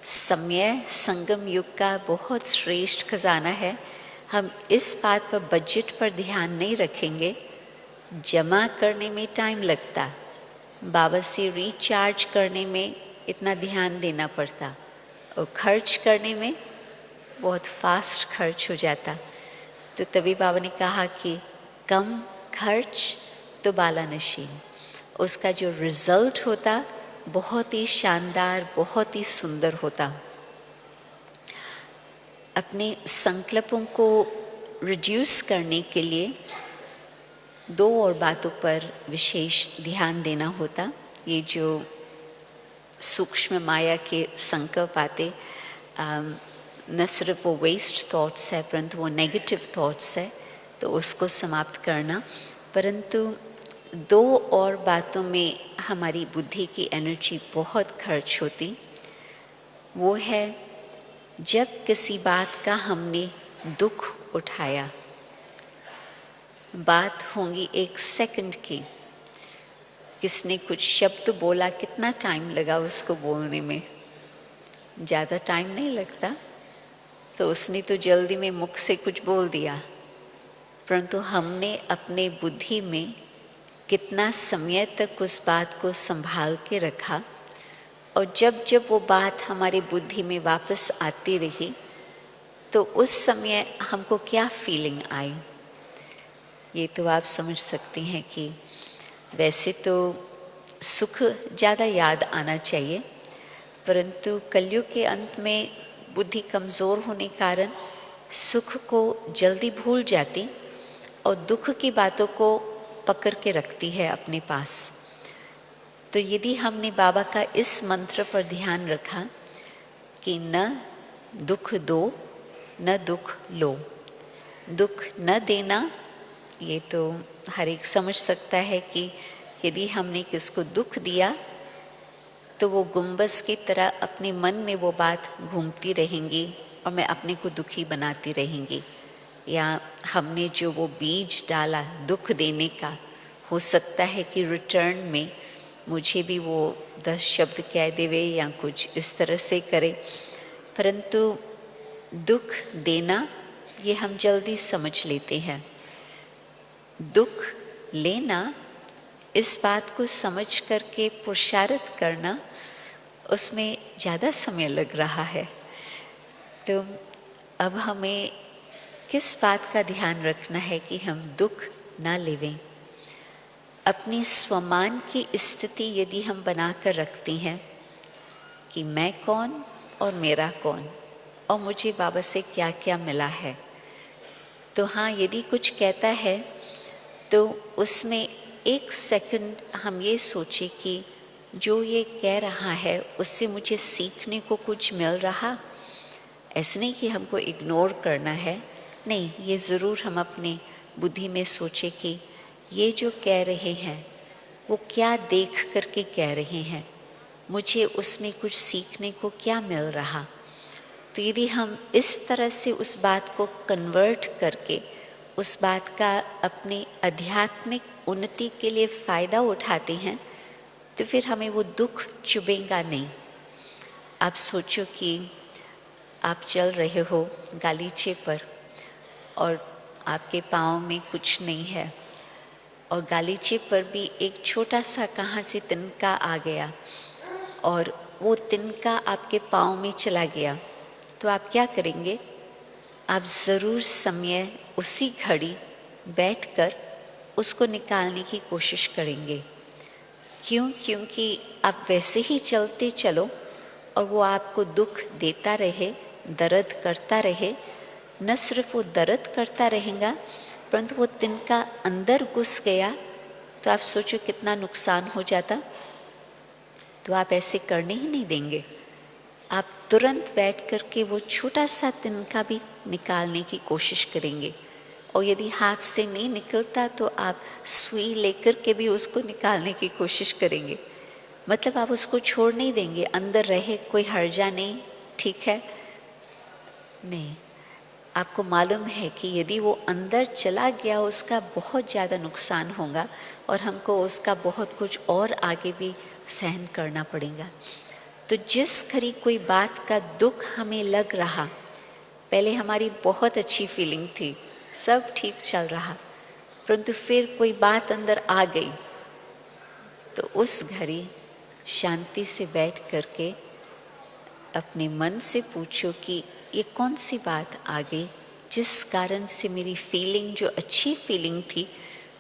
समय संगम युग का बहुत श्रेष्ठ खजाना है। हम इस बात पर बजट पर ध्यान नहीं रखेंगे, जमा करने में टाइम लगता, बाबा से रिचार्ज करने में इतना ध्यान देना पड़ता, और खर्च करने में बहुत फास्ट खर्च हो जाता। तो तभी बाबा ने कहा कि कम खर्च तो बालानशीन, उसका जो रिजल्ट होता बहुत ही शानदार, बहुत ही सुंदर होता। अपने संकल्पों को रिड्यूस करने के लिए 2 और बातों पर विशेष ध्यान देना होता। ये जो सूक्ष्म माया के संकल्प आते, न सिर्फ वो वेस्ट थॉट्स है, परंतु वो नेगेटिव थॉट्स है, तो उसको समाप्त करना। परंतु 2 और बातों में हमारी बुद्धि की एनर्जी बहुत खर्च होती। वो है जब किसी बात का हमने दुख उठाया, बात होंगी 1 सेकंड की, किसने कुछ शब्द बोला, कितना टाइम लगा उसको बोलने में? ज़्यादा टाइम नहीं लगता, तो उसने तो जल्दी में मुख से कुछ बोल दिया, परंतु हमने अपने बुद्धि में कितना समय तक उस बात को संभाल के रखा, और जब जब वो बात हमारे बुद्धि में वापस आती रही तो उस समय हमको क्या फीलिंग आई। ये तो आप समझ सकते हैं कि वैसे तो सुख ज़्यादा याद आना चाहिए, परंतु कलयुग के अंत में बुद्धि कमज़ोर होने कारण सुख को जल्दी भूल जाती और दुख की बातों को पकड़ के रखती है अपने पास। तो यदि हमने बाबा का इस मंत्र पर ध्यान रखा कि न दुख दो न दुख लो, दुख न देना, ये तो हर एक समझ सकता है कि यदि हमने किसको दुख दिया तो वो गुंबस की तरह अपने मन में वो बात घूमती रहेंगी और मैं अपने को दुखी बनाती रहेंगी। या हमने जो वो बीज डाला दुख देने का, हो सकता है कि रिटर्न में मुझे भी वो 10 शब्द कह देवे या कुछ इस तरह से करे, परंतु दुख देना ये हम जल्दी समझ लेते हैं। दुख लेना, इस बात को समझ करके पुरुषार्थ करना, उसमें ज़्यादा समय लग रहा है। तो अब हमें किस बात का ध्यान रखना है कि हम दुख ना लेवें। अपनी स्वमान की स्थिति यदि हम बनाकर रखते हैं कि मैं कौन और मेरा कौन और मुझे बाबा से क्या क्या मिला है, तो हाँ, यदि कुछ कहता है तो उसमें 1 सेकंड हम ये सोचें कि जो ये कह रहा है उससे मुझे सीखने को कुछ मिल रहा। ऐसे नहीं कि हमको इग्नोर करना है, नहीं, ये ज़रूर हम अपने बुद्धि में सोचे कि ये जो कह रहे हैं वो क्या देख करके कह रहे हैं, मुझे उसमें कुछ सीखने को क्या मिल रहा। तो यदि हम इस तरह से उस बात को कन्वर्ट करके उस बात का अपने आध्यात्मिक उन्नति के लिए फ़ायदा उठाते हैं तो फिर हमें वो दुख चुभेगा नहीं। आप सोचो कि आप चल रहे हो गालीचे पर और आपके पाँव में कुछ नहीं है और गालीचे पर भी एक छोटा सा कहाँ से तिनका आ गया और वो तिनका आपके पाँव में चला गया, तो आप क्या करेंगे? आप ज़रूर समय उसी घड़ी बैठकर उसको निकालने की कोशिश करेंगे। क्यों? क्योंकि आप वैसे ही चलते चलो और वो आपको दुख देता रहे, दर्द करता रहे, न सिर्फ वो दर्द करता रहेगा परंतु वो तिनका अंदर घुस गया तो आप सोचो कितना नुकसान हो जाता। तो आप ऐसे करने ही नहीं देंगे। आप तुरंत बैठ कर के वो छोटा सा तिनका भी निकालने की कोशिश करेंगे और यदि हाथ से नहीं निकलता तो आप सुई लेकर के भी उसको निकालने की कोशिश करेंगे। मतलब आप उसको छोड़ नहीं देंगे, अंदर रहे, कोई हर्जा नहीं, ठीक है, नहीं। आपको मालूम है कि यदि वो अंदर चला गया उसका बहुत ज़्यादा नुकसान होगा और हमको उसका बहुत कुछ और आगे भी सहन करना पड़ेगा। तो जिस घड़ी कोई बात का दुख हमें लग रहा, पहले हमारी बहुत अच्छी फीलिंग थी, सब ठीक चल रहा, परंतु फिर कोई बात अंदर आ गई तो उस घड़ी शांति से बैठ करके अपने मन से पूछो कि ये कौन सी बात आ गई जिस कारण से मेरी फीलिंग जो अच्छी फीलिंग थी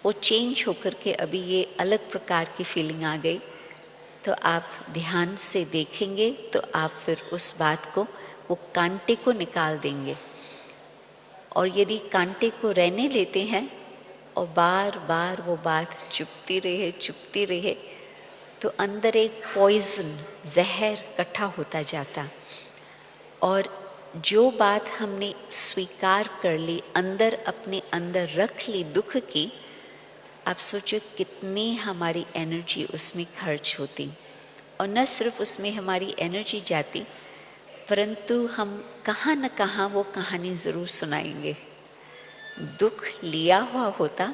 वो चेंज होकर के अभी ये अलग प्रकार की फीलिंग आ गई। तो आप ध्यान से देखेंगे तो आप फिर उस बात को, वो कांटे को निकाल देंगे। और यदि कांटे को रहने देते हैं और बार बार वो बात चुभती रहे तो अंदर एक पॉइजन, जहर इकट्ठा होता जाता और जो बात हमने स्वीकार कर ली, अंदर अपने अंदर रख ली दुख की, आप सोचो कितनी हमारी एनर्जी उसमें खर्च होती और न सिर्फ उसमें हमारी एनर्जी जाती परंतु हम कहाँ न कहाँ वो कहानी ज़रूर सुनाएंगे। दुख लिया हुआ होता,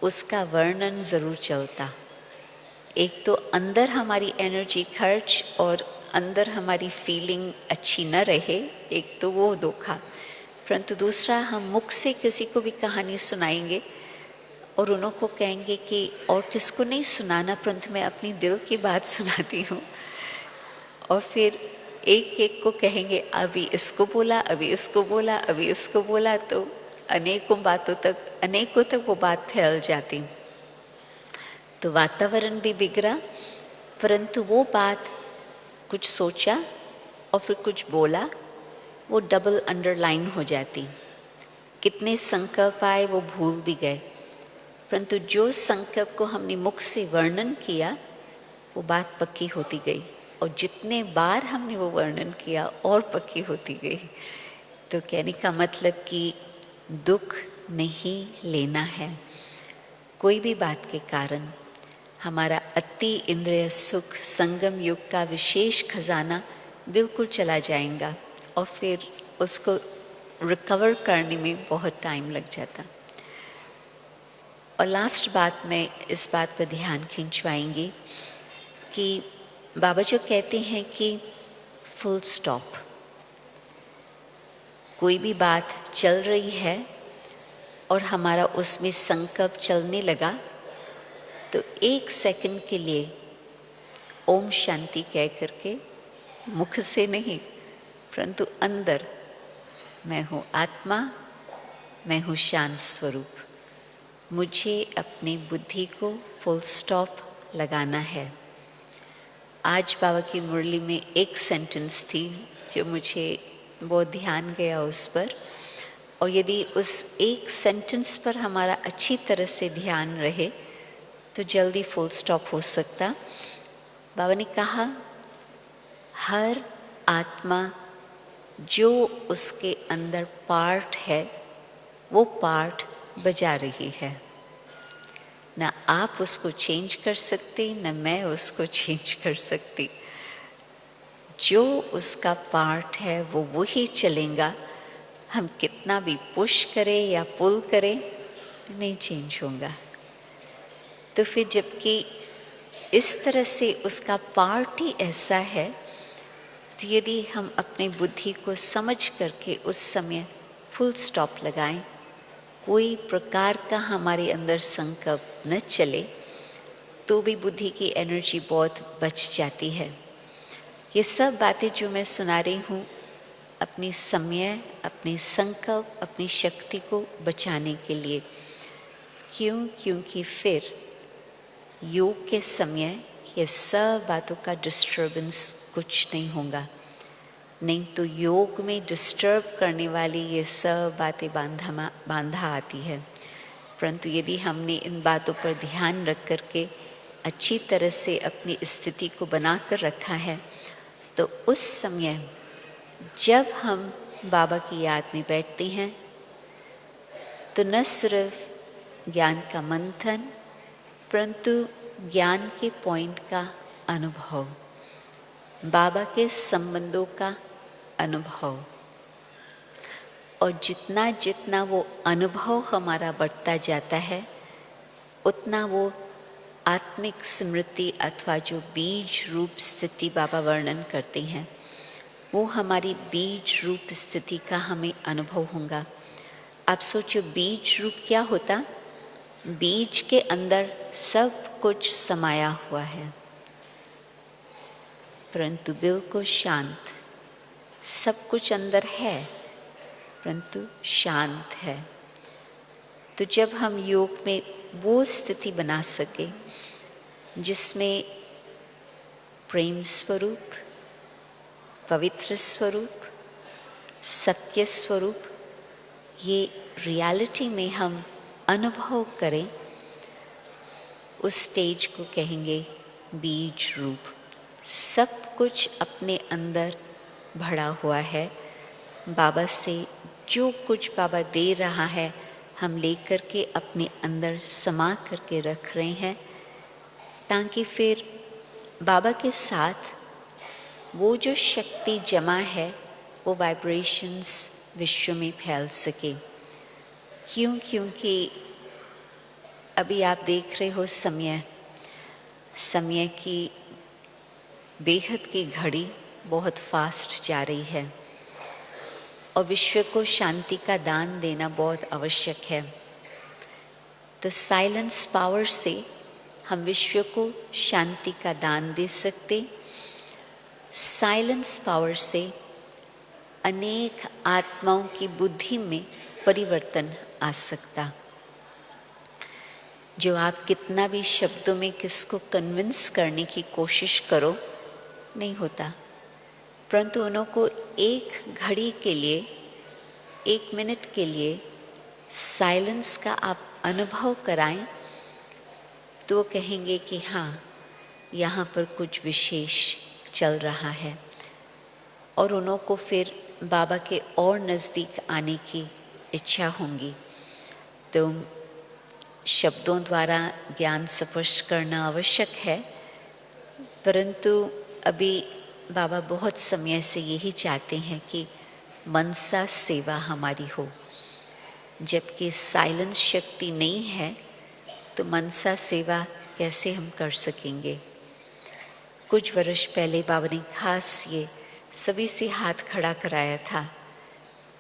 उसका वर्णन ज़रूर चलता। एक तो अंदर हमारी एनर्जी खर्च और अंदर हमारी फीलिंग अच्छी न रहे, एक तो वो धोखा, परंतु दूसरा हम मुख से किसी को भी कहानी सुनाएंगे और उनको कहेंगे कि और किसको नहीं सुनाना परंतु मैं अपनी दिल की बात सुनाती हूँ और फिर एक एक को कहेंगे अभी इसको बोला, अभी इसको बोला, अभी इसको बोला, तो अनेकों तक वो बात फैल जाती। तो वातावरण भी बिगड़ा परंतु वो बात कुछ सोचा और फिर कुछ बोला वो डबल अंडरलाइन हो जाती। कितने संकल्प आए वो भूल भी गए परंतु जो संकल्प को हमने मुख से वर्णन किया वो बात पक्की होती गई और जितने बार हमने वो वर्णन किया और पक्की होती गई। तो कहने का मतलब कि दुख नहीं लेना है। कोई भी बात के कारण हमारा अति इंद्रिय सुख संगम युग का विशेष खजाना बिल्कुल चला जाएगा और फिर उसको रिकवर करने में बहुत टाइम लग जाता। और लास्ट बात में इस बात पर ध्यान खिंचवाएंगी कि बाबा जो कहते हैं कि फुल स्टॉप। कोई भी बात चल रही है और हमारा उसमें संकल्प चलने लगा तो 1 सेकंड के लिए ओम शांति कह करके, मुख से नहीं परंतु अंदर, मैं हूँ आत्मा, मैं हूँ शांत स्वरूप, मुझे अपनी बुद्धि को फुल स्टॉप लगाना है। आज बाबा की मुरली में एक सेंटेंस थी जो मुझे बहुत ध्यान गया उस पर, और यदि उस एक सेंटेंस पर हमारा अच्छी तरह से ध्यान रहे तो जल्दी फुल स्टॉप हो सकता। बाबा ने कहा हर आत्मा जो उसके अंदर पार्ट है वो पार्ट बजा रही है। ना आप उसको चेंज कर सकते, ना मैं उसको चेंज कर सकती। जो उसका पार्ट है वो वही चलेगा। हम कितना भी पुश करें या पुल करें नहीं चेंज होगा। तो फिर जबकि इस तरह से उसका पार्ट ही ऐसा है, तो यदि हम अपनी बुद्धि को समझ करके उस समय फुल स्टॉप लगाएं, कोई प्रकार का हमारे अंदर संकल्प न चले, तो भी बुद्धि की एनर्जी बहुत बच जाती है। ये सब बातें जो मैं सुना रही हूँ अपनी समय, अपने संकल्प, अपनी शक्ति को बचाने के लिए। क्यों? क्योंकि फिर योग के समय ये सब बातों का डिस्टर्बेंस कुछ नहीं होगा। नहीं तो योग में डिस्टर्ब करने वाली ये सब बातें बांधा आती है। परंतु यदि हमने इन बातों पर ध्यान रख कर के अच्छी तरह से अपनी स्थिति को बना कर रखा है, तो उस समय जब हम बाबा की याद में बैठते हैं तो न सिर्फ ज्ञान का मंथन, परंतु ज्ञान के पॉइंट का अनुभव, बाबा के संबंधों का अनुभव, और जितना जितना वो अनुभव हमारा बढ़ता जाता है, उतना वो आत्मिक स्मृति अथवा जो बीज रूप स्थिति बाबा वर्णन करते हैं, वो हमारी बीज रूप स्थिति का हमें अनुभव होगा। आप सोचो बीज रूप क्या होता? बीज के अंदर सब कुछ समाया हुआ है, परंतु बिल्कुल शांत। सब कुछ अंदर है परंतु शांत है। तो जब हम योग में वो स्थिति बना सके जिसमें प्रेम स्वरूप, पवित्र स्वरूप, सत्य स्वरूप, ये रियलिटी में हम अनुभव करें, उस स्टेज को कहेंगे बीज रूप। सब कुछ अपने अंदर भरा हुआ है। बाबा से जो कुछ बाबा दे रहा है हम लेकर के अपने अंदर समा करके रख रहे हैं, ताकि फिर बाबा के साथ वो जो शक्ति जमा है वो वाइब्रेशंस विश्व में फैल सके। क्यों? क्योंकि अभी आप देख रहे हो समय की बेहद की घड़ी बहुत फास्ट जा रही है और विश्व को शांति का दान देना बहुत आवश्यक है। तो साइलेंस पावर से हम विश्व को शांति का दान दे सकते। साइलेंस पावर से अनेक आत्माओं की बुद्धि में परिवर्तन आ सकता। जो आप कितना भी शब्दों में किसको कन्विंस करने की कोशिश करो नहीं होता, परंतु उनको एक घड़ी के लिए, एक मिनट के लिए साइलेंस का आप अनुभव कराएं, तो कहेंगे कि हाँ, यहाँ पर कुछ विशेष चल रहा है, और उनको फिर बाबा के और नज़दीक आने की इच्छा होंगी। तो शब्दों द्वारा ज्ञान स्पष्ट करना आवश्यक है, परंतु अभी बाबा बहुत समय से यही चाहते हैं कि मनसा सेवा हमारी हो। जबकि साइलेंस शक्ति नहीं है तो मनसा सेवा कैसे हम कर सकेंगे। कुछ वर्ष पहले बाबा ने खास ये सभी से हाथ खड़ा कराया था,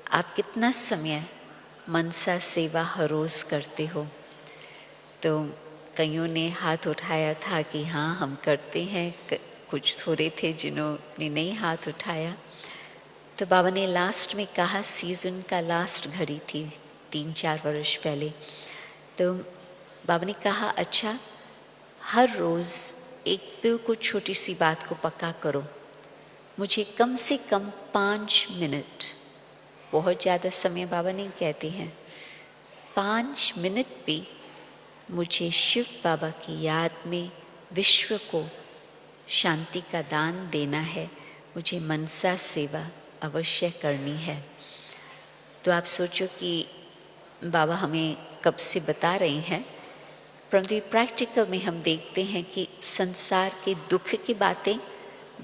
आप कितना समय मनसा सेवा हर रोज़ करते हो? तो कईयों ने हाथ उठाया था कि हाँ हम करते हैं, कुछ थोड़े थे जिन्होंने नहीं हाथ उठाया। तो बाबा ने लास्ट में कहा, सीज़न का लास्ट घड़ी थी 3-4 वर्ष पहले, तो बाबा ने कहा अच्छा हर रोज़ एक बिल्कुल छोटी सी बात को पक्का करो, मुझे कम से कम 5 मिनट, बहुत ज़्यादा समय बाबा नहीं कहते हैं, 5 मिनट भी मुझे शिव बाबा की याद में विश्व को शांति का दान देना है। मुझे मनसा सेवा अवश्य करनी है। तो आप सोचो कि बाबा हमें कब से बता रहे हैं, परंतु प्रैक्टिकल में हम देखते हैं कि संसार के दुख की बातें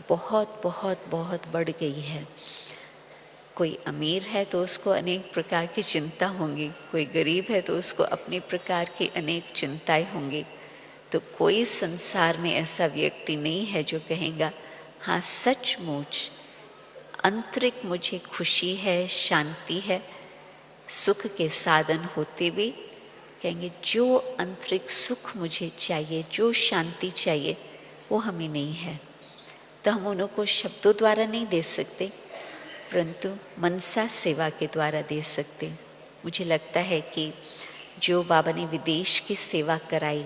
बहुत बहुत बहुत बढ़ गई है। कोई अमीर है तो उसको अनेक प्रकार की चिंता होंगी, कोई गरीब है तो उसको अपने प्रकार की अनेक चिंताएं होंगी। तो कोई संसार में ऐसा व्यक्ति नहीं है जो कहेगा हाँ सचमुच आंतरिक मुझे खुशी है, शांति है। सुख के साधन होते हुए कहेंगे जो आंतरिक सुख मुझे चाहिए, जो शांति चाहिए, वो हमें नहीं है। तो हम उनको शब्दों द्वारा नहीं दे सकते, परंतु मनसा सेवा के द्वारा दे सकते। मुझे लगता है कि जो बाबा ने विदेश की सेवा कराई,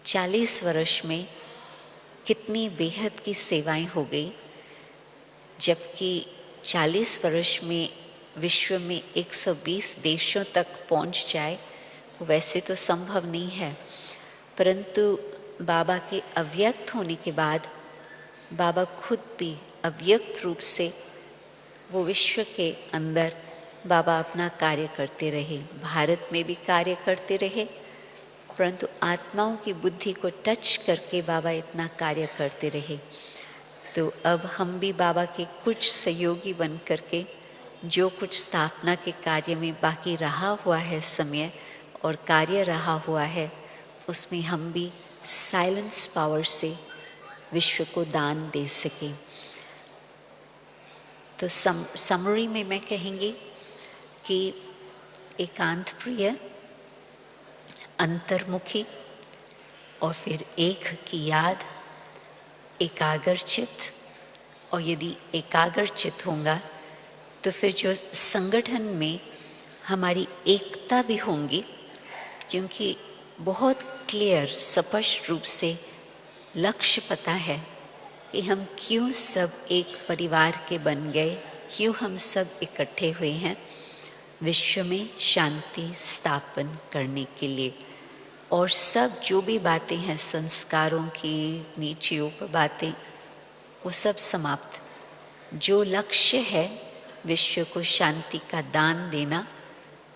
40 वर्ष में कितनी बेहद की सेवाएं हो गई, जबकि 40 वर्ष में विश्व में 120 देशों तक पहुंच जाए वो वैसे तो संभव नहीं है। परंतु बाबा के अव्यक्त होने के बाद बाबा खुद भी अव्यक्त रूप से वो विश्व के अंदर बाबा अपना कार्य करते रहे, भारत में भी कार्य करते रहे, परंतु आत्माओं की बुद्धि को टच करके बाबा इतना कार्य करते रहे। तो अब हम भी बाबा के कुछ सहयोगी बन करके जो कुछ स्थापना के कार्य में बाकी रहा हुआ है समय और कार्य रहा हुआ है, उसमें हम भी साइलेंस पावर से विश्व को दान दे सकें। तो समरी में मैं कहेंगी कि एकांत प्रिय, अंतर्मुखी और फिर एक की याद, एकाग्रचित, और यदि एकाग्रचित होगा तो फिर जो संगठन में हमारी एकता भी होंगी, क्योंकि बहुत क्लियर स्पष्ट रूप से लक्ष्य पता है कि हम क्यों सब एक परिवार के बन गए, क्यों हम सब इकट्ठे हुए हैं विश्व में शांति स्थापन करने के लिए। और सब जो भी बातें हैं संस्कारों की, नीचे ऊपर बातें, वो सब समाप्त। जो लक्ष्य है विश्व को शांति का दान देना,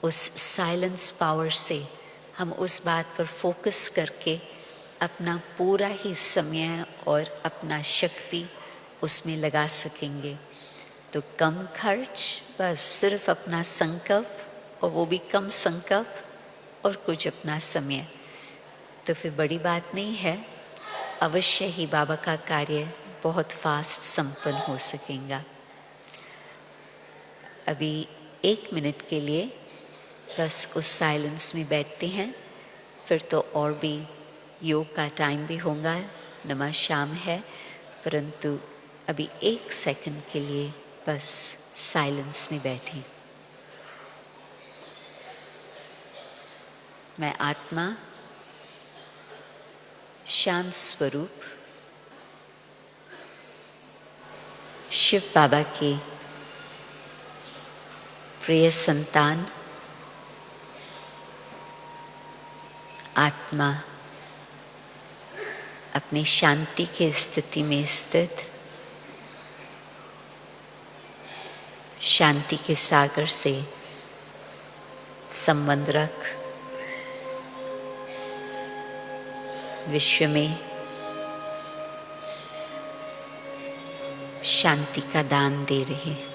उस साइलेंस पावर से हम उस बात पर फोकस करके अपना पूरा ही समय और अपना शक्ति उसमें लगा सकेंगे। तो कम खर्च, बस सिर्फ अपना संकल्प, और वो भी कम संकल्प और कुछ अपना समय, तो फिर बड़ी बात नहीं है। अवश्य ही बाबा का कार्य बहुत फास्ट संपन्न हो सकेगा। अभी 1 मिनट के लिए बस उस साइलेंस में बैठते हैं, फिर तो और भी योग का टाइम भी होगा, नमः शाम है, परंतु अभी 1 सेकंड के लिए बस साइलेंस में बैठें। मैं आत्मा शांत स्वरूप शिव बाबा की प्रिय संतान, आत्मा अपनी शांति की स्थिति में स्थित, शांति के सागर से संबंध रख विश्व में शांति का दान दे रहे।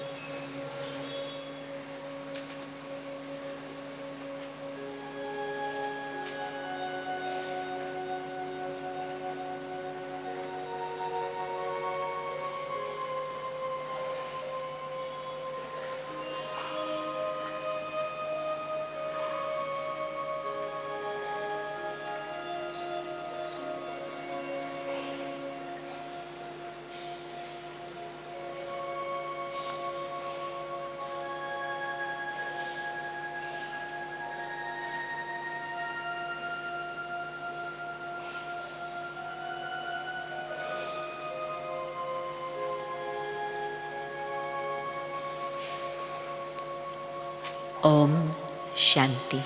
ओम शांति।